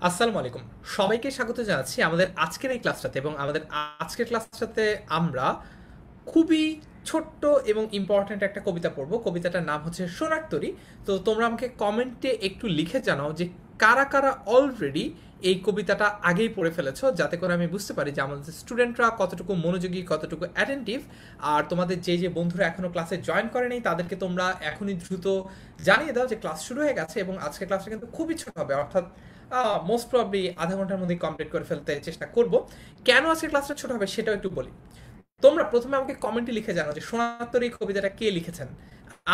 আসসালামু আলাইকুম। সবাইকে স্বাগত জানাচ্ছি আমাদের আজকের এই ক্লাসটাতে। এবং আমাদের আজকের ক্লাসটাতে আমরা খুবই ছোট্ট এবং ইম্পর্ট্যান্ট একটা কবিতা পড়বো। কবিতাটার নাম হচ্ছে সোনার তরী। তো তোমরা আমাকে কমেন্টে একটু লিখে জানাও যে কারা কারা অলরেডি এই কবিতাটা আগেই পড়ে ফেলেছো, যাতে করে আমি বুঝতে পারি যে আমাদের স্টুডেন্টরা কতটুকু মনোযোগী, কতটুকু অ্যাটেন্টিভ। আর তোমাদের যে যে বন্ধুরা এখনো ক্লাসে জয়েন করেনি তাদেরকে তোমরা এখনই দ্রুত জানিয়ে দাও যে ক্লাস শুরু হয়ে গেছে। এবং আজকের ক্লাসটা কিন্তু খুবই ছোট হবে, অর্থাৎ মোস্ট প্রবলি আধা ঘন্টার মধ্যে কমপ্লিট করে ফেলতে চেষ্টা করব। কেন আজকের ক্লাসটা ছোট হবে সেটাও একটু বলি। তোমরা প্রথমে আমাকে কমেন্টে লিখে জানাও যে সোনার এই কবিতাটা কে লিখেছেন।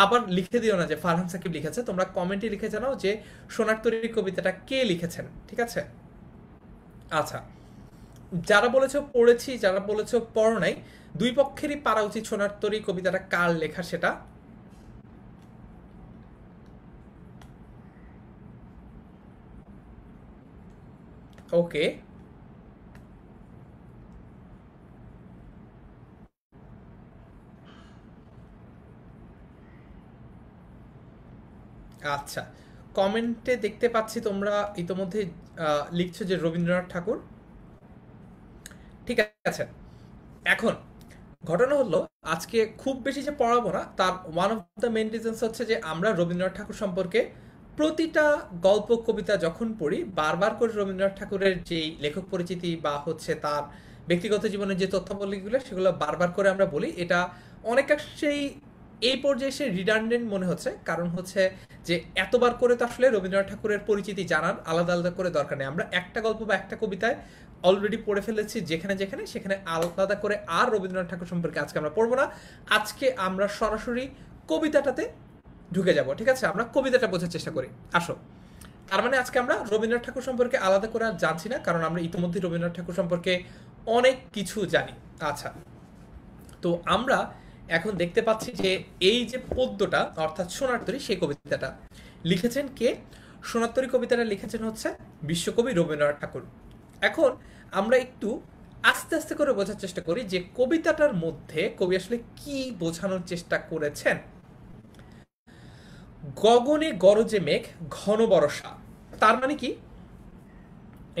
আবার লিখে দিও না যে ফারহান সাকিব লিখেছে, তোমরা কমেন্টে লিখে জানাও যে সোনার তরী কবিতাটা কে লিখেছেন। ঠিক আছে? আচ্ছা, যারা বলেছো পড়েছি, যারা বলেছো পড়ো নাই, দুই পক্ষেরই পারা উচিত সোনার তরী কবিতাটা কার লেখা সেটা। ওকে, আচ্ছা, কমেন্টে দেখতে পাচ্ছি তোমরা ইতোমধ্যে লিখছো যে রবীন্দ্রনাথ ঠাকুর। ঠিক আছে, এখন ঘটনা হলো আজকে খুব বেশি যে পড়াবো না, তার one of the main reasons হচ্ছে যে আমরা রবীন্দ্রনাথ ঠাকুর সম্পর্কে প্রতিটা গল্প কবিতা যখন পড়ি বারবার করে রবীন্দ্রনাথ ঠাকুরের যেই লেখক পরিচিতি বা হচ্ছে তার ব্যক্তিগত জীবনের যে তথ্যাবলীগুলো সেগুলো বারবার করে আমরা বলি। এটা অনেকাংশেই এই পর্যায়ে এসে রিডান্ডেন্ট মনে হচ্ছে, কারণ হচ্ছে যে এতবার করে তো আসলে রবীন্দ্রনাথ ঠাকুরের পরিচিতি জানার আলাদা আলাদা করে দরকার নেই। আমরা একটা গল্প বা একটা কবিতায় অলরেডি পড়ে ফেলেছি, যেখানে যেখানে সেখানে আলাদা করে আর রবীন্দ্রনাথ ঠাকুর সম্পর্কে আজকে আমরা পড়বো না। আজকে আমরা সরাসরি কবিতাটাতে ঢুকে যাব। ঠিক আছে, আমরা কবিতাটা বোঝার চেষ্টা করি। আসো, তার মানে আজকে আমরা রবীন্দ্রনাথ ঠাকুর সম্পর্কে আলাদা করে আর জানছি না, কারণ আমরা ইতিমধ্যে রবীন্দ্রনাথ ঠাকুর সম্পর্কে অনেক কিছু জানি। আচ্ছা, তো আমরা এখন দেখতে পাচ্ছি যে এই যে পদ্যটা অর্থাৎ সোনার তরী, সেই কবিতাটা লিখেছেন কে? সোনার তরী কবিতাটা লিখেছেন হচ্ছে বিশ্বকবি রবীন্দ্রনাথ ঠাকুর। এখন আমরা একটু আস্তে আস্তে করে বোঝার চেষ্টা করি যে কবিতাটার মধ্যে কবি আসলে কি বোঝানোর চেষ্টা করেছেন। গগনে গরজে মেঘ ঘন বরষা, তার মানে কি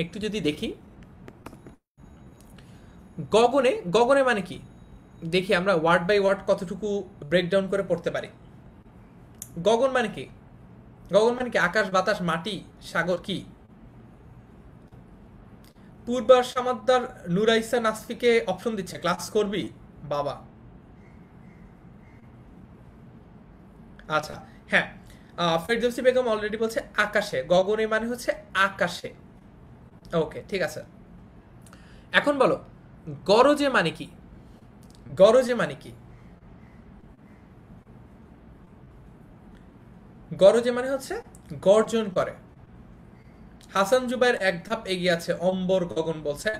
একটু যদি দেখি। গগনে, গগনে মানে কি দেখি আমরা ওয়ার্ড বাই ওয়ার্ড কতটুকু ব্রেকডাউন করে পড়তে পারি। গগন মানে কি? গগন মানে কি? আকাশ, বাতাস, মাটি, সাগর। কি পূর্বার সামাদ্দার নুরাইসা নাসফিকে অপশন দিচ্ছে, ক্লাস করবি বাবা। আচ্ছা, হ্যাঁ, ফেরদৌসি বেগম অলরেডি বলছে আকাশে। গগনে মানে হচ্ছে আকাশে। ওকে, ঠিক আছে। এখন বলো গরজে মানে কি? গরজে মানে কি? গরজে মানে হচ্ছে গর্জন করে। হাসান জুবাইর এক ধাপ এগিয়ে আছে, অম্বর গগন বলছে।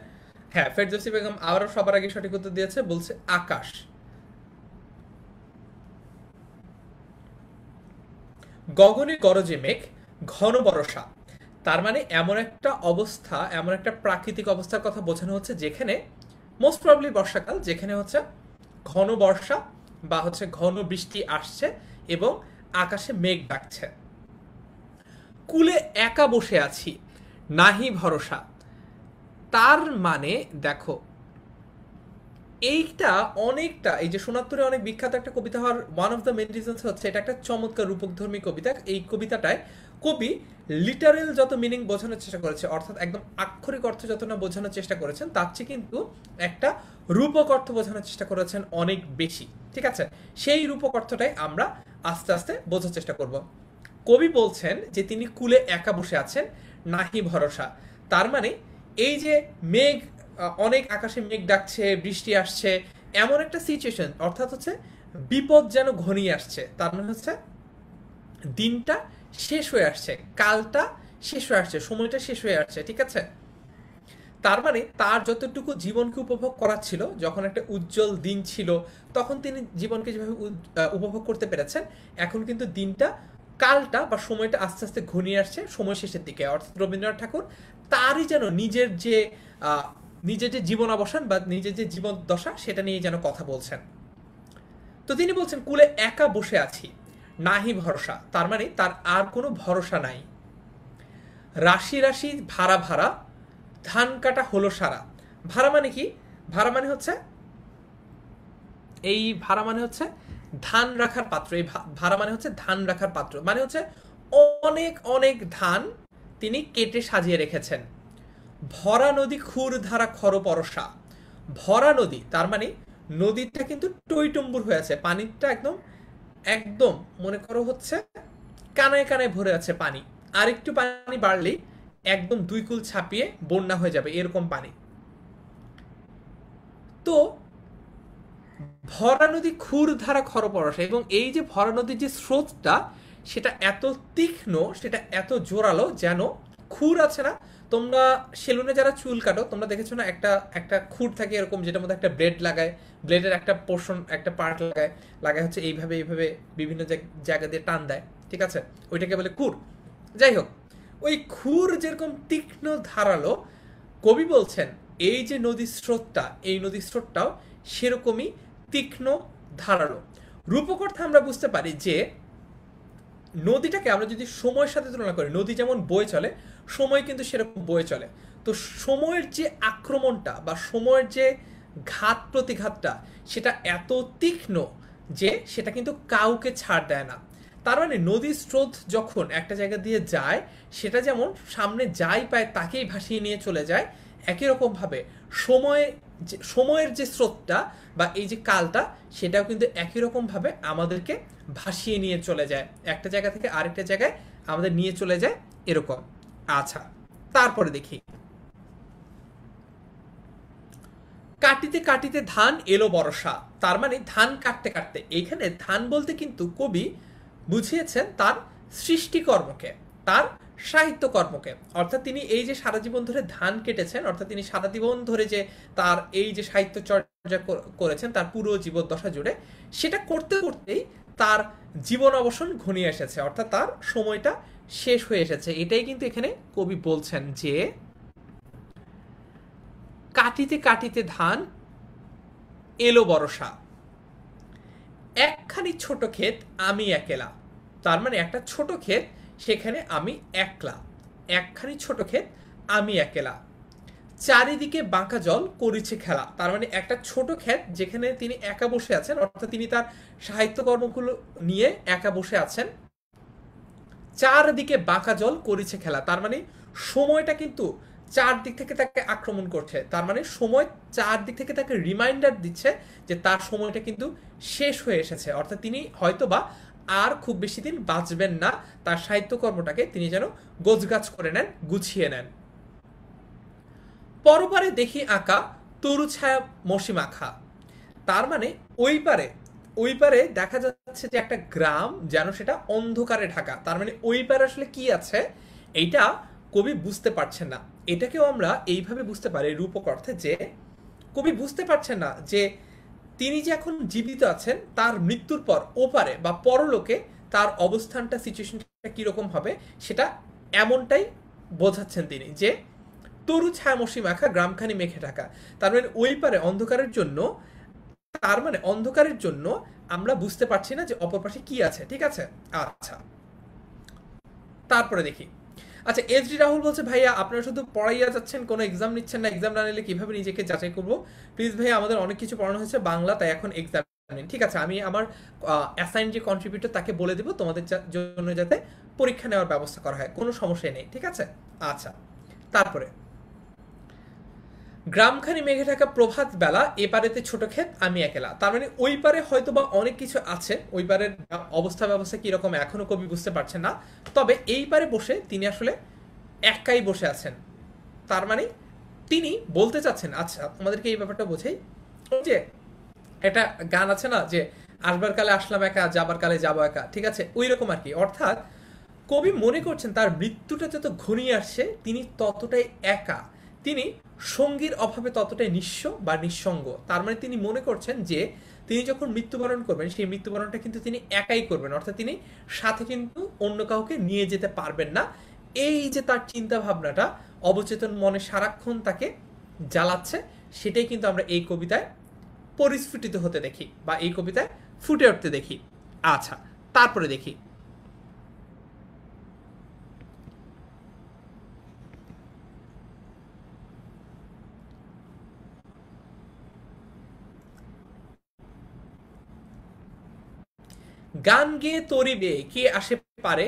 হ্যাঁ, ফেরদৌসি বেগম আবারও সবার আগে সঠিক উত্তর দিয়েছে, বলছে আকাশ। গগনে গরজে মেঘ ঘন বর্ষা, তার মানে এমন একটা অবস্থা, এমন একটা প্রাকৃতিক অবস্থার কথা বোঝানো হচ্ছে যেখানে মোস্ট প্রবলি বর্ষাকাল, যেখানে হচ্ছে ঘন বর্ষা বা হচ্ছে ঘন বৃষ্টি আসছে এবং আকাশে মেঘ ডাকছে। কুলে একা বসে আছি, নাহি ভরসা, তার মানে দেখো এইটা অনেকটা, এই যে সোনাত্তরে অনেক বিখ্যাত একটা কবিতা হওয়ার one of the main reasons হচ্ছে এটা একটা চমৎকার রূপকধর্মী কবিতা। এই কবিতাটায় কবি লিটারেল যত মিনিং বোঝানোর চেষ্টা করেছে, অর্থাৎ একদম আক্ষরিক অর্থ যত না বোঝানোর চেষ্টা করেছেন, তার চেয়ে কিন্তু একটা রূপক অর্থ বোঝানোর চেষ্টা করেছেন অনেক বেশি। ঠিক আছে, সেই রূপক অর্থটাই আমরা আস্তে আস্তে বোঝার চেষ্টা করব। কবি বলছেন যে তিনি কুলে একা বসে আছেন, নাহি ভরসা, তার মানে এই যে মেঘ, অনেক আকাশে মেঘ ডাকছে, বৃষ্টি আসছে, এমন একটা সিচুয়েশন, অর্থাৎ হচ্ছে বিপদ যেন ঘনিয়ে আসছে। তার মানে হচ্ছে দিনটা শেষ হয়ে আসছে, কালটা শেষ হয়ে আসছে, সময়টা শেষ হয়ে আসছে। ঠিক আছে, তার মানে তার যতটুকু জীবনকে উপভোগ করার ছিল, যখন একটা উজ্জ্বল দিন ছিল তখন তিনি জীবনকে যেভাবে উপভোগ করতে পেরেছেন, এখন কিন্তু দিনটা, কালটা বা সময়টা আস্তে আস্তে ঘনিয়ে আসছে সময় শেষের দিকে। অর্থাৎ রবীন্দ্রনাথ ঠাকুর তারই যেন আহ, নিজের যে জীবন অবসান বা নিজের যে জীবন দশা সেটা নিয়ে যেন কথা বলছেন। তো তিনি বলছেন কুলে একা বসে আছি, নাহি ভরসা, তার মানে তার আর কোনো ভরসা নাই। রাশি রাশি ভাড়া ভাড়া, ধান কাটা হলো সারা। ভাড়া মানে কি? ভাড়া মানে হচ্ছে এই ভাড়া মানে হচ্ছে ধান রাখার পাত্র। এই ভাড়া মানে হচ্ছে ধান রাখার পাত্র, মানে হচ্ছে অনেক অনেক ধান তিনি কেটে সাজিয়ে রেখেছেন। ভরা নদী খুর ধারা খর পরশা। ভরা নদী তার মানে নদীটা কিন্তু টইটুম্বুর হয়ে আছে, পানিটা একদম একদম মনে করো হচ্ছে কানায় কানায় ভরে আছে পানি। আর একটু পানি বাড়লেই একদম দুই কুল ছাপিয়ে বন্যা হয়ে যাবে, এরকম পানি। তো ভরা নদী খুর ধারা খরপরশা, এবং এই যে ভরা নদীর যে স্রোতটা সেটা এত তীক্ষ্ণ, সেটা এত জোরালো, যেন খুর আছে না, তোমরা সেলুনে যারা চুল কাটো তোমরা দেখেছো না, একটা একটা খুর থাকে এরকম, যেটার মধ্যে একটা ব্লেড লাগায়, ব্লেডের একটা পোর্শন একটা পার্ট লাগায়, লাগায় হচ্ছে এইভাবে এইভাবে বিভিন্ন জায়গা দিয়ে টান দেয়, ঠিক আছে, ওইটাকে বলে খুর। যাই হোক, ওই খুর যেরকম তীক্ষ্ণ ধারালো, কবি বলছেন এই যে নদীর স্রোতটা, এই নদীর স্রোতটাও সেরকমই তীক্ষ্ণ ধারালো। রূপক অর্থে আমরা বুঝতে পারি যে নদীটাকে আমরা যদি সময়ের সাথে তুলনা করি, নদী যেমন বয়ে চলে, সময় কিন্তু সেরকম বয়ে চলে। তো সময়ের যে আক্রমণটা বা সময়ের যে ঘাত প্রতিঘাতটা, সেটা এত তীক্ষ্ণ যে সেটা কিন্তু কাউকে ছাড় দেয় না। তার মানে নদীর স্রোত যখন একটা জায়গা দিয়ে যায়, সেটা যেমন সামনে যাই পায় তাকেই ভাসিয়ে নিয়ে চলে যায়, একই রকমভাবে সময়ের যে স্রোতটা বা এই যে কালটা, সেটাও কিন্তু একই রকমভাবে আমাদেরকে ভাসিয়ে নিয়ে চলে যায়, একটা জায়গা থেকে আরেকটা জায়গায় আমাদের নিয়ে চলে যায়, এরকম। আচ্ছা, তারপরে দেখি, কাটিতে কাটিতে ধান এলো বর্ষা। তার মানে ধান কাটতে কাটতে, এইখানে ধান বলতে কিন্তু কবি বুঝিয়েছেন তার সৃষ্টিকর্মকে, তার সাহিত্যকর্মকে। অর্থাৎ তিনি এই যে সারা জীবন ধরে ধান কেটেছেন, অর্থাৎ তিনি সারা জীবন ধরে যে তার এই যে সাহিত্য চর্চা করেছেন তার পুরো জীবদ্দশা জুড়ে, সেটা করতে করতেই তার জীবন অবসান ঘনিয়ে এসেছে, অর্থাৎ তার সময়টা শেষ হয়ে এসেছে। এটাই কিন্তু এখানে কবি বলছেন যে কাটিতে কাটিতে ধান এলো বর্ষা, একখানি ছোট ক্ষেত আমি একেলা। তার মানে একটা ছোট ক্ষেত, সেখানে আমি একলা, একখানি ছোট ক্ষেত আমি একেলা। চারিদিকে বাঁকা জল করিছে খেলা। তার মানে একটা ছোট ক্ষেত যেখানে তিনি একা বসে আছেন, অর্থাৎ তিনি তার সাহিত্যকর্মগুলো নিয়ে একা বসে আছেন। চারদিকে বাঁকা জল করিছে খেলা, তার মানে সময়টা কিন্তু চারদিক থেকে তাকে আক্রমণ করছে। তার মানে সময় চারদিক থেকে তাকে রিমাইন্ডার দিচ্ছে যে তার সময়টা কিন্তু শেষ হয়ে এসেছে, অর্থাৎ তিনি হয়তোবা আর খুব বেশি দিন বাঁচবেন না, তার সাহিত্যকর্মটাকে তিনি যেন গোছগাছ করে নেন, গুছিয়ে নেন। পরপারে দেখি আঁকা তরু ছায়া মসি মাখা। তার মানে ওই পারে দেখা যাচ্ছে যে একটা গ্রাম, যেন সেটা অন্ধকারে ঢাকা। তার মানে ওই পারে আসলে কি আছে এইটা কবি বুঝতে পারছেন না। এটাকেও আমরা এইভাবে বুঝতে পারি রূপক অর্থে, যে কবি বুঝতে পারছেন না যে তিনি যে এখন জীবিত আছেন, তার মৃত্যুর পর ওপারে বা পরলোকে তার অবস্থানটা, সিচুয়েশনটা কিরকম হবে, সেটা এমনটাই বোঝাচ্ছেন তিনি, যে তরু ছায়ামসি মাখা গ্রামখানি মেঘে ঢাকা। তার মানে ওই পারে অন্ধকারের জন্য, তার মানে অন্ধকারের জন্য আমরা বুঝতে পারছি না যে অপর পাশে কি আছে, ঠিক আছে। আচ্ছা, তারপরে দেখি। আচ্ছা, এস ডি রাহুল বলছে, ভাইয়া আপনারা শুধু পড়াইয়া যাচ্ছেন, কোনো এক্সাম নিচ্ছেন না, এক্সাম না নিলে কিভাবে নিজেকে যাচাই করবো? প্লিজ ভাইয়া, আমাদের অনেক কিছু পড়ানো হয়েছে বাংলা, তাই এখন এক্সাম নিন। ঠিক আছে, আমি আমার অ্যাসাইন যে কন্ট্রিবিউটর তাকে বলে দিব তোমাদের জন্য যাতে পরীক্ষা নেওয়ার ব্যবস্থা করা হয়, কোনো সমস্যাই নেই, ঠিক আছে। আচ্ছা, তারপরে গ্রামখানি মেঘে ঢাকা প্রভাত বেলা, এপারেতে ছোট ক্ষেত আমি একেলা। তার মানে ওই পারে হয়তো বা অনেক কিছু আছে, ওই পারের অবস্থা ব্যবস্থা কিরকম এখনো কবি বুঝতে পারছেন না, তবে এই পারে বসে তিনি আসলে একাই বসে আছেন। তার মানে তিনি বলতে চাচ্ছেন, আচ্ছা আমাদেরকে এই ব্যাপারটা বোঝাই, যে একটা গান আছে না, যে আসবার কালে আসলাম একা, যাবার কালে যাবো একা, ঠিক আছে, ওই রকম আর কি। অর্থাৎ কবি মনে করছেন তার মৃত্যুটা যত ঘনিয়ে আসছে তিনি ততটাই একা, তিনি সঙ্গীর অভাবে ততটাই নিঃস্ব বা নিঃসঙ্গ। তার মানে তিনি মনে করছেন যে তিনি যখন মৃত্যুবরণ করবেন, সেই মৃত্যুবরণটা কিন্তু তিনি একাই করবেন, অর্থাৎ তিনি সাথে কিন্তু অন্য কাউকে নিয়ে যেতে পারবেন না। এই যে তার চিন্তা ভাবনাটা অবচেতন মনে সারাক্ষণ তাকে জ্বালাচ্ছে, সেটাই কিন্তু আমরা এই কবিতায় পরিস্ফুটিত হতে দেখি বা এই কবিতায় ফুটে উঠতে দেখি। আচ্ছা, তারপরে দেখি, গান গেয়ে তরি বেয়ে কে আসে পারে,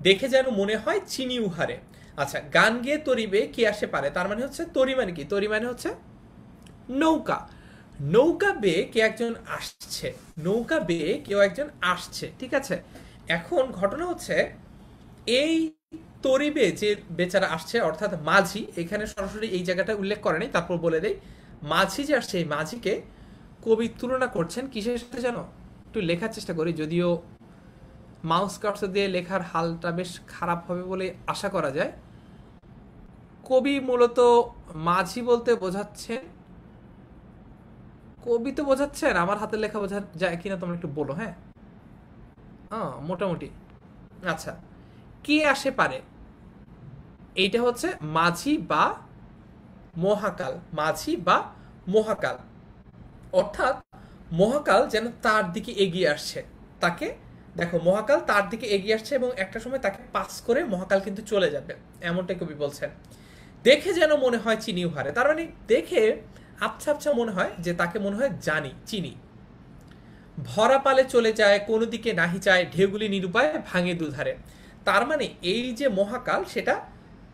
দেখে যেন মনে হয় চিনি উহারে। আচ্ছা, গান গেয়ে তরি বেয়ে কে আসে পারে, তার মানে হচ্ছে তরি মানে কি, তরি মানে হচ্ছে নৌকা। নৌকা বেয়ে কে একজন আসছে, নৌকা বেয়ে কেউ একজন আসছে, ঠিক আছে। এখন ঘটনা হচ্ছে এই তরিবে যে বেচারা আসছে অর্থাৎ মাঝি, এখানে সরাসরি এই জায়গাটা উল্লেখ করে নাই, তারপর বলে দেই মাঝি যে আসছে এই মাঝিকে কবি তুলনা করছেন কিসের সাথে জানো, একটু লেখার চেষ্টা করি, যদিও মাউস কার্সর দিয়ে লেখার হালটা বেশ খারাপ হবে বলে আশা করা যায়। কবি মূলত মাঝি বলতে বোঝাচ্ছেন, কবি তো বোঝাচ্ছেন, আমার হাতের লেখা বোঝা যায় কিনা তোমরা একটু বলো। হ্যাঁ, মোটামুটি। আচ্ছা, কে আসে পারে, এইটা হচ্ছে মাঝি বা মহাকাল, মাঝি বা মহাকাল, অর্থাৎ মহাকাল যেন তার দিকে এগিয়ে আসছে, তাকে দেখো মহাকাল তার দিকে এগিয়ে আসছে এবং একটা সময় তাকে পাস করে মহাকাল কিন্তু চলে যাবে, এমনটাই কবি বলছেন। দেখে যেন মনে হয় চিনি উহারে, তার মানে দেখে আবছা আবছা মনে হয় যে তাকে মনে হয় জানি চিনি। ভরা পালে চলে যায় কোনো দিকে নাহি চায়, ঢেউগুলি নিরুপায় ভাঙে দুধারে। তার মানে এই যে মহাকাল সেটা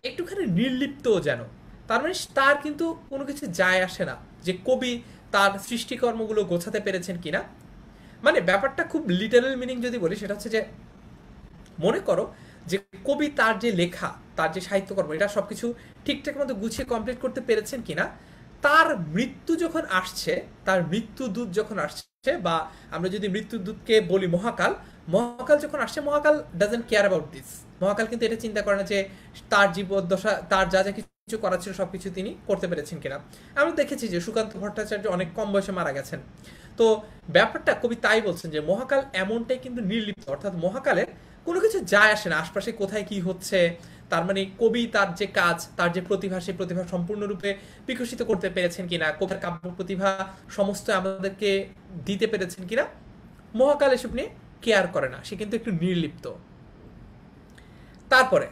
একটুখানি নির্লিপ্ত যেন, তার মানে তার কিন্তু কোনো কিছু যায় আসে না যে কবি তার সৃষ্টিকর্মগুলো গোছাতে পেরেছেন কিনা। মানে ব্যাপারটা খুব লিটারাল মিনিং যদি বলি সেটা হচ্ছে যে মনে করো যে কবি তার যে লেখা, তার যে সাহিত্যকর্ম, এটা সবকিছু ঠিকঠাক মতো গুছিয়ে কমপ্লিট করতে পেরেছেন কিনা। তার মৃত্যু যখন আসছে, তার মৃত্যুদূত যখন আসছে, বা আমরা যদি মৃত্যুদূতকে বলি মহাকাল, মহাকাল যখন আসছে, মহাকাল ডাজেন্ট কেয়ার অ্যাবাউট দিস। মহাকাল কিন্তু এটা চিন্তা করে না যে তার জীবদ্দশা, তার যা যা কিছু করার ছিল সবকিছু তিনি করতে পেরেছেন কিনা। আমরা দেখেছি যে সুকান্ত ভট্টাচার্য অনেক কম বয়সে মারা গেছেন। তো ব্যাপারটা কবি তাই বলছেন যে মহাকাল এমনটাই কিন্তু নির্লিপ্ত, অর্থাৎ মহাকালের কোনো কিছু যায় আসে না আশপাশে কোথায় কি হচ্ছে। তার মানে কবি তার যে কাজ, তার যে প্রতিভা, সেই প্রতিভা সম্পূর্ণরূপে বিকশিত করতে পেরেছেন কিনা, কবির কাব্য প্রতিভা সমস্ত আমাদেরকে দিতে পেরেছেন কিনা, মহাকাল এসব নিয়ে কেয়ার করে না, সে কিন্তু একটু নির্লিপ্ত। তারপরে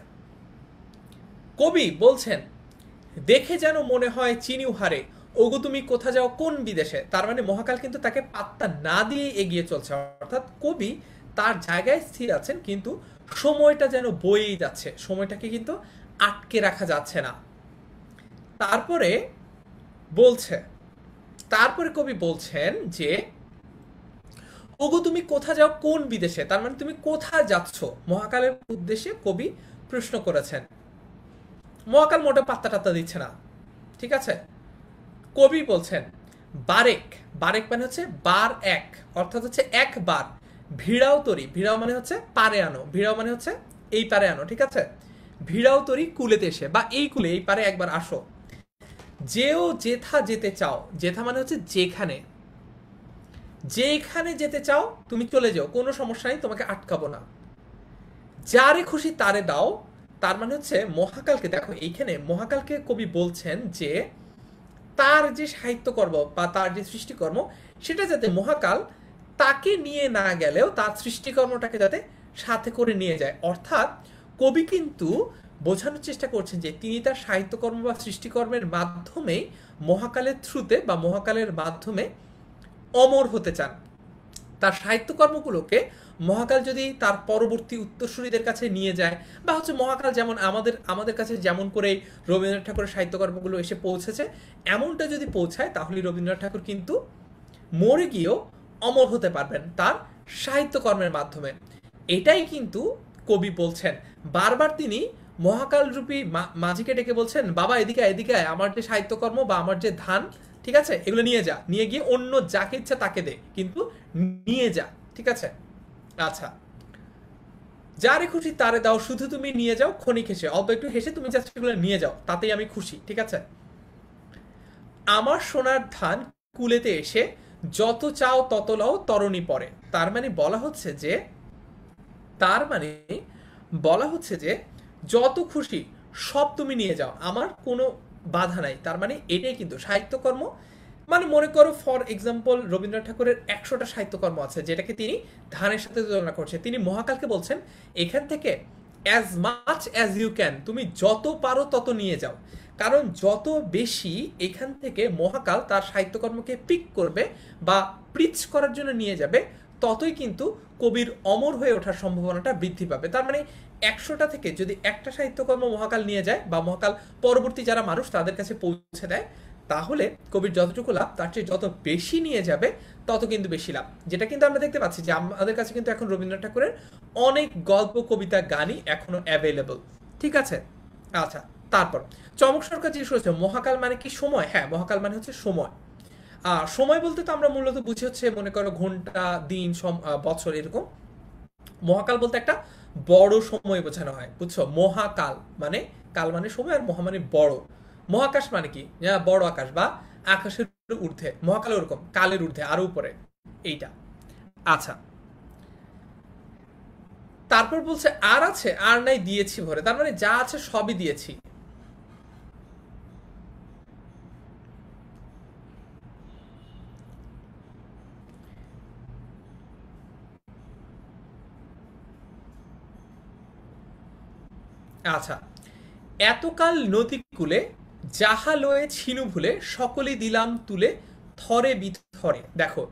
কবি বলছেন দেখে যেন মনে হয় চিনি উহারে, ওগো তুমি কোথা যাও কোন বিদেশে। তার মানে মহাকাল কিন্তু তাকে পাত্তা না দিয়ে এগিয়ে চলছে, অর্থাৎ কবি তার জায়গায় স্থির আছেন কিন্তু সময়টা যেন বয়েই যাচ্ছে, সময়টাকে কিন্তু আটকে রাখা যাচ্ছে না। তারপরে বলছে, তারপরে কবি বলছেন যে ওগো তুমি কোথা যাও কোন বিদেশে, তার মানে তুমি কোথায় যাচ্ছ, মহাকালের উদ্দেশ্যে কবি প্রশ্ন করেছেন। মহাকাল মোটে পাত্তা টাত্তা দিচ্ছে না, ঠিক আছে। কবি বলছেন বারেক, বারেক মানে হচ্ছে বার এক, অর্থাৎ হচ্ছে একবার। ভিড়াও তরি, ভিড়াও মানে হচ্ছে পারে আনো, ভিড়াও মানে হচ্ছে এই পারে আনো, ঠিক আছে। ভিড়াও তরি কুলেতে এসে, বা এই কুলে এই পারে একবার আসো। যেও যেথা যেতে চাও, যেথা মানে হচ্ছে যেখানে, যেখানে যেতে চাও তুমি চলে যাও, কোনো সমস্যা নেই, তোমাকে আটকাবো না। যারে খুশি তারে দাও, তার মানে হচ্ছে মহাকালকে, দেখো এইখানে মহাকালকে কবি বলছেন যে তার যে সাহিত্যকর্ম বা তার যে সৃষ্টিকর্ম সেটা যাতে মহাকাল তাকে নিয়ে না গেলেও তার সৃষ্টিকর্মটাকে যাতে সাথে করে নিয়ে যায়। অর্থাৎ কবি কিন্তু বোঝানোর চেষ্টা করছেন যে তিনি তার সাহিত্যকর্ম বা সৃষ্টিকর্মের মাধ্যমেই মহাকালের থ্রুতে বা মহাকালের মাধ্যমে অমর হতে চান। তার সাহিত্যকর্মগুলোকে মহাকাল যদি তার পরবর্তী উত্তরসূরিদের কাছে নিয়ে যায়, বা হচ্ছে মহাকাল যেমন আমাদের কাছে যেমন করে রবীন্দ্রনাথ ঠাকুরের সাহিত্যকর্মগুলো এসে পৌঁছেছে, এমনটা যদি পৌঁছায় তাহলে রবীন্দ্রনাথ ঠাকুর কিন্তু মরে গিয়েও অমর হতে পারবেন তার সাহিত্যকর্মের মাধ্যমে। এটাই কিন্তু কবি বলছেন। বারবার তিনি মহাকাল রূপী মাঝিকে ডেকে বলছেন বাবা এদিকে এদিকে আমার যে সাহিত্যকর্ম বা আমার যে ধান, ঠিক আছে, এগুলো নিয়ে যা, নিয়ে গিয়ে অন্য যাকে ইচ্ছা তাকে দে, কিন্তু নিয়ে যা, ঠিক আছে। আচ্ছা, যারে খুশি তারে দাও, শুধু তুমি নিয়ে যাও ক্ষণিক হেসে, অল্প একটু হেসে তুমি জাস্ট সেগুলো নিয়ে যাও, তাতেই আমি খুশি, ঠিক আছে। আমার সোনার ধান কুলেতে এসে, যত চাও তত লও তরণী পরে। তার মানে বলা হচ্ছে যে, তার মানে বলা হচ্ছে যে যত খুশি সব তুমি নিয়ে যাও, আমার কোনো বাধা নাই। তার মানে এটাই কিন্তু সাহিত্যকর্ম। মানে মনে করো ফর এক্সাম্পল রবীন্দ্রনাথ ঠাকুরের 100টা সাহিত্যকর্ম আছে যেটাকে তিনি ধানের সাথে তুলনা করছে, তিনি মহাকালকে বলছেন এখান থেকে as much as you can, তুমি যত পারো তত নিয়ে যাও। কারণ যত বেশি এখান থেকে মহাকাল তার সাহিত্যকর্মকে পিক করবে বা প্রিচ করার জন্য নিয়ে যাবে, ততই কিন্তু কবির অমর হয়ে ওঠার সম্ভাবনাটা বৃদ্ধি পাবে। তার মানে 100টা থেকে যদি একটা সাহিত্যকর্ম মহাকাল নিয়ে যায় বা মহাকাল পরবর্তী যারা মানুষ তাদের কাছে পৌঁছে দেয়, তাহলে কবির যতটুকু লাভ তার চেয়ে যত বেশি নিয়ে যাবে তত কিন্তু বেশি লাভ। যেটা কিন্তু আমরা দেখতে পাচ্ছি যে আমাদের কাছে কিন্তু এখন রবীন্দ্রনাথ ঠাকুরের অনেক গল্প, কবিতা, গানই এখনো অ্যাভেলেবল। ঠিক আছে, আচ্ছা। তারপর চমক সরকার জিজ্ঞেস করেছে মহাকাল মানে কি সময়? হ্যাঁ, মহাকাল মানে হচ্ছে সময়। সময় বলতে তো আমরা মূলত বুঝি হচ্ছে মনে করো ঘন্টা, দিন, বছর, এরকম। মহাকাল বলতে একটা বড় সময় বোঝানো হয়, বুঝছো? মহাকাল মানে, কাল মানে সময়, আর মহা মানে বড়। মহাকাশ মানে কি? বড় আকাশ বা আকাশের ঊর্ধ্বে। মহাকাল ওরকম কালের ঊর্ধ্বে, আরো উপরে, এইটা। আচ্ছা, তারপর বলছে আর আছে, আর নাই দিয়েছি ভরে। তার মানে যা আছে সবই দিয়েছি। আচ্ছা, এতকাল নদী কূলে যাহা লয়ে ছিনু ভুলে সকলে দিলাম তুলে থরে বিথরে। দেখো,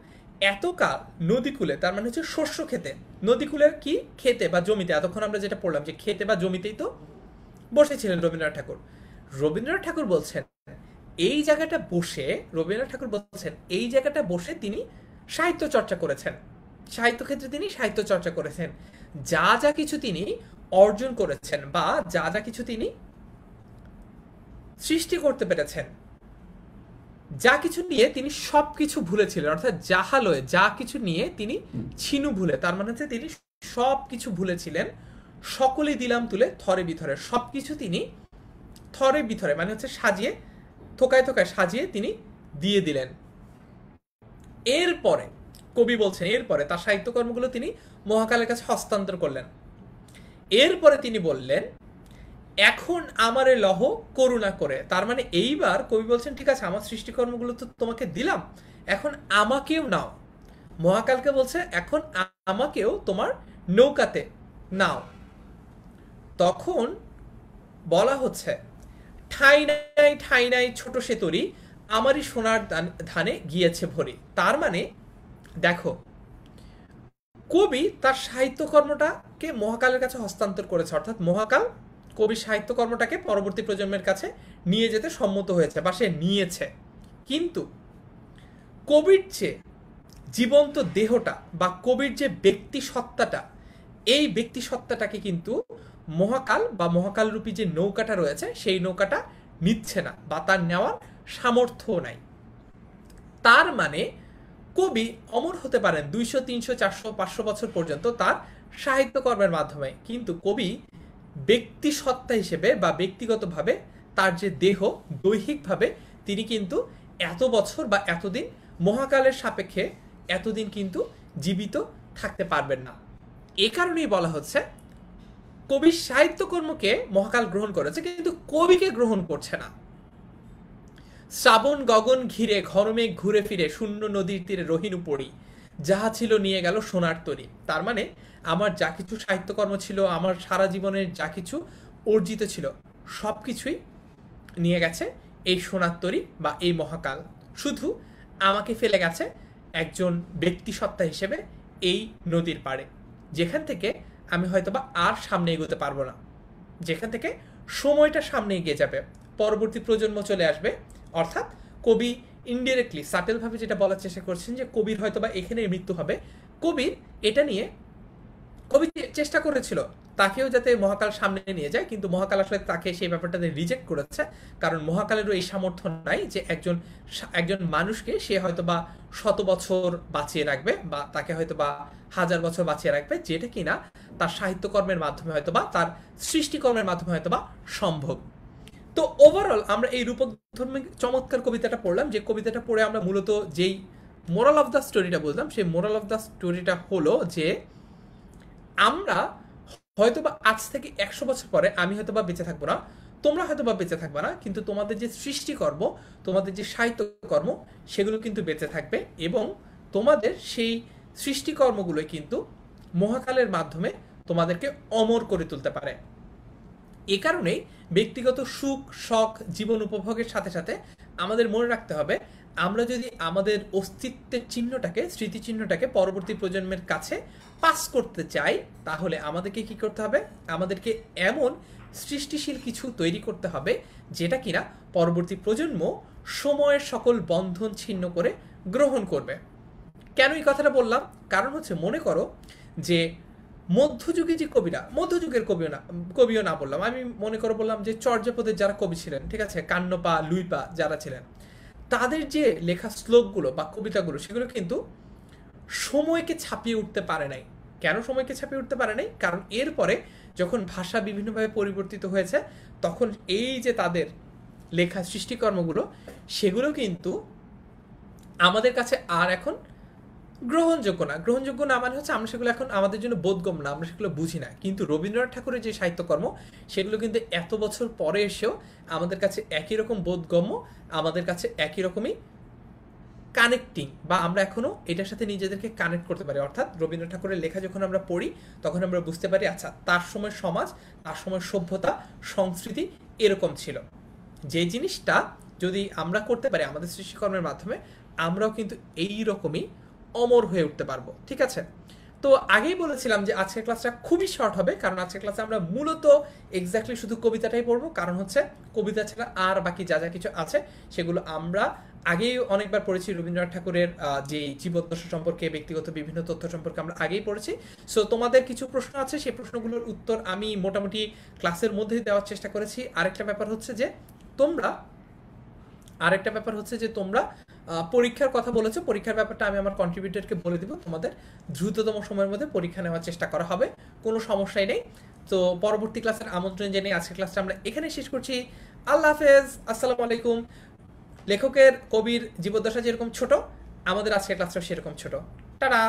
এতকাল নদীকূলে তার মানে হচ্ছে শস্য খেতে। নদীকূলে কি? খেতে বা জমিতে। এতক্ষণ আমরা যেটা পড়লাম যে খেতে বা জমিতেই তো বসেছিলেন রবীন্দ্রনাথ ঠাকুর। রবীন্দ্রনাথ ঠাকুর বলছেন এই জায়গাটা বসে, রবীন্দ্রনাথ ঠাকুর বলছেন এই জায়গাটা বসে তিনি সাহিত্য চর্চা করেছেন। সাহিত্য ক্ষেত্রে তিনি সাহিত্য চর্চা করেছেন। যা যা কিছু তিনি অর্জন করেছেন বা যা যা কিছু তিনি সৃষ্টি করতে পেরেছেন, যা কিছু নিয়ে তিনি সবকিছু ভুলেছিলেন, অর্থাৎ যাহালয়ে যা কিছু নিয়ে তিনি ছিনু ভুলে, তার মানে হচ্ছে তিনি সবকিছু ভুলেছিলেন। সকলেই দিলাম তুলে থরে বিথরে, সবকিছু তিনি থরে বিথরে মানে হচ্ছে সাজিয়ে, থোকায় থোকায় সাজিয়ে তিনি দিয়ে দিলেন। এরপরে কবি বলছেন এরপরে তার সাহিত্যকর্মগুলো তিনি মহাকালের কাছে হস্তান্তর করলেন। এরপরে তিনি বললেন এখন আমারে লহ করুণা করে। তার মানে এইবার কবি বলছেন ঠিক আছে, আমার সৃষ্টিকর্মগুলো তো তোমাকে দিলাম, এখন আমাকেও নাও। মহাকালকে বলছে এখন আমাকেও তোমার নৌকাতে নাও। তখন বলা হচ্ছে ঠাই নাই ছোট সে তরি, আমারই সোনার ধানে গিয়েছে ভরি। তার মানে দেখো, কবি তার সাহিত্যকর্মটাকে মহাকালের কাছে হস্তান্তর করেছে, অর্থাৎ মহাকাল কবির সাহিত্যকর্মটাকে পরবর্তী প্রজন্মের কাছে নিয়ে যেতে সম্মত হয়েছে বা সে নিয়েছে। কিন্তু কবির যে জীবন্ত দেহটা বা কবির যে ব্যক্তি সত্তাটা, এই ব্যক্তি সত্তাটাকে কিন্তু মহাকাল বা মহাকালরূপী যে নৌকাটা রয়েছে সেই নৌকাটা নিচ্ছে না বা তার নেওয়ার সামর্থ্য নাই। তার মানে কবি অমর হতে পারেন 200, 300, 400, 500 বছর পর্যন্ত তার সাহিত্যকর্মের মাধ্যমে, কিন্তু কবি ব্যক্তি সত্তা হিসেবে বা ব্যক্তিগতভাবে তার যে দেহ, দৈহিকভাবে তিনি কিন্তু এত বছর বা এতদিন মহাকালের সাপেক্ষে এতদিন কিন্তু জীবিত থাকতে পারবেন না। এ কারণেই বলা হচ্ছে কবির সাহিত্যকর্মকে মহাকাল গ্রহণ করেছে কিন্তু কবিকে গ্রহণ করছে না। শ্রাবণ গগন ঘিরে ঘরমেঘ ঘুরে ফিরে শূন্য নদীর তীরে রহিনু পড়ি, যাহা ছিল নিয়ে গেল সোনার তরী। তার মানে আমার যা কিছু সাহিত্যকর্ম ছিল, আমার সারা জীবনের যা কিছু অর্জিত ছিল, সব কিছুই নিয়ে গেছে এই সোনার তরী বা এই মহাকাল। শুধু আমাকে ফেলে গেছে একজন ব্যক্তি সত্তা হিসেবে এই নদীর পাড়ে, যেখান থেকে আমি হয়তোবা আর সামনে এগোতে পারবো না, যেখান থেকে সময়টা সামনে এগিয়ে যাবে, পরবর্তী প্রজন্ম চলে আসবে। অর্থাৎ কবি ইনডিরেক্টলি সাটেলভাবে যেটা বলার চেষ্টা করছেন যে কবির হয়তোবা এখানে মৃত্যু হবে। কবির এটা নিয়ে কবি চেষ্টা করেছিল তাকেও যাতে মহাকাল সামনে নিয়ে যায়, কিন্তু মহাকাল আসলে তাকে সেই ব্যাপারটাতে রিজেক্ট করেছে, কারণ মহাকালেরও এই সামর্থ্য নাই যে একজন মানুষকে সে হয়তোবা 100 বছর বাঁচিয়ে রাখবে বা তাকে হয়তোবা 1000 বছর বাঁচিয়ে রাখবে, যেটা কিনা তার সাহিত্যকর্মের মাধ্যমে হয়তোবা তার সৃষ্টিকর্মের মাধ্যমে হয়তোবা সম্ভব। তো ওভারঅল আমরা এই রূপকধর্মী চমৎকার কবিতাটা পড়লাম, যে কবিতাটা পড়ে আমরা মূলত যেই মোরাল অফ দ্য স্টোরিটা বুঝলাম, সেই মোরাল অফ দ্য স্টোরিটা হলো যে আমরা হয়তোবা আজ থেকে 100 বছর পরে আমি হয়তোবা বেঁচে থাকবো না, তোমরা হয়তোবা বেঁচে থাকবে না, কিন্তু তোমাদের যে সৃষ্টিকর্ম, তোমাদের যে সাহিত্যকর্ম, সেগুলো কিন্তু বেঁচে থাকবে এবং তোমাদের সেই সৃষ্টিকর্মগুলো কিন্তু মহাকালের মাধ্যমে তোমাদেরকে অমর করে তুলতে পারে। এ কারণেই ব্যক্তিগত সুখ, শখ, জীবন উপভোগের সাথে সাথে আমাদের মনে রাখতে হবে আমরা যদি আমাদের অস্তিত্বের চিহ্নটাকে, স্মৃতিচিহ্নটাকে পরবর্তী প্রজন্মের কাছে পাস করতে চাই, তাহলে আমাদেরকে কি করতে হবে? আমাদেরকে এমন সৃষ্টিশীল কিছু তৈরি করতে হবে যেটা কিনা পরবর্তী প্রজন্ম সময়ের সকল বন্ধন ছিন্ন করে গ্রহণ করবে। কেন এই কথাটা বললাম? কারণ হচ্ছে, মনে করো যে মধ্যযুগে যে কবিরা, মধ্যযুগের কবিও না বললাম আমি, মনে করো বললাম যে চর্যাপদের যারা কবি ছিলেন, ঠিক আছে, কান্নপা, লুইপা যারা ছিলেন, তাদের যে লেখা শ্লোকগুলো বা কবিতাগুলো, সেগুলো কিন্তু সময়কে ছাপিয়ে উঠতে পারে নাই। কেন সময়কে ছাপিয়ে উঠতে পারে নাই? কারণ এরপরে যখন ভাষা বিভিন্নভাবে পরিবর্তিত হয়েছে, তখন এই যে তাদের লেখা সৃষ্টিকর্মগুলো, সেগুলো কিন্তু আমাদের কাছে আর এখন গ্রহণযোগ্য না। গ্রহণযোগ্য না মানে হচ্ছে আমরা সেগুলো এখন আমাদের জন্য বোধগম্য না, আমরা সেগুলো বুঝি না। কিন্তু রবীন্দ্রনাথ ঠাকুরের যে সাহিত্যকর্ম, সেগুলো কিন্তু এত বছর পরে এসেও আমাদের কাছে একই রকম বোধগম্য, আমাদের কাছে একই রকমই কানেক্টিং, বা আমরা এখনো এটার সাথে নিজেদেরকে কানেক্ট করতে পারি। অর্থাৎ রবীন্দ্রনাথ ঠাকুরের লেখা যখন আমরা পড়ি, তখন আমরা বুঝতে পারি আচ্ছা, তার সময় সমাজ, তার সময় সভ্যতা, সংস্কৃতি এরকম ছিল। যে জিনিসটা যদি আমরা করতে পারি আমাদের সৃষ্টিকর্মের মাধ্যমে, আমরাও কিন্তু এই রকমই অমর হয়ে উঠতে পারবো। ঠিক আছে? তো আগেই বলেছিলাম যে আজকের ক্লাসটা খুবই শর্ট হবে, কারণ আজকের ক্লাসে আমরা মূলত এক্স্যাক্টলি শুধু কবিতাটাই পড়বো। কারণ হচ্ছে কবিতা ছাড়া আর বাকি যা যা কিছু আছে সেগুলো আমরা আগেই অনেকবার পড়েছি। রবীন্দ্রনাথ ঠাকুরের যে জীবদ্দশা সম্পর্কে, ব্যক্তিগত বিভিন্ন তথ্য সম্পর্কে আমরা আগেই পড়েছি। সো তোমাদের কিছু প্রশ্ন আছে, সেই প্রশ্নগুলোর উত্তর আমি মোটামুটি ক্লাসের মধ্যেই দেওয়ার চেষ্টা করেছি। আরেকটা ব্যাপার হচ্ছে যে তোমরা পরীক্ষার কথা বলেছো। পরীক্ষার ব্যাপারটা আমি আমার কন্ট্রিবিউটরকে বলে দিব, তোমাদের দ্রুততম সময়ের মধ্যে পরীক্ষা নেওয়ার চেষ্টা করা হবে, কোনো সমস্যাই নেই। তো পরবর্তী ক্লাসের আমন্ত্রণ জানিয়ে আজকের ক্লাসটা আমরা এখানে শেষ করছি। আল্লাহ হাফেজ, আসসালামু আলাইকুম। লেখকের, কবির জীবদ্দশা যেরকম ছোট, আমাদের আজকের ক্লাসটা সেরকম ছোট। টাটা।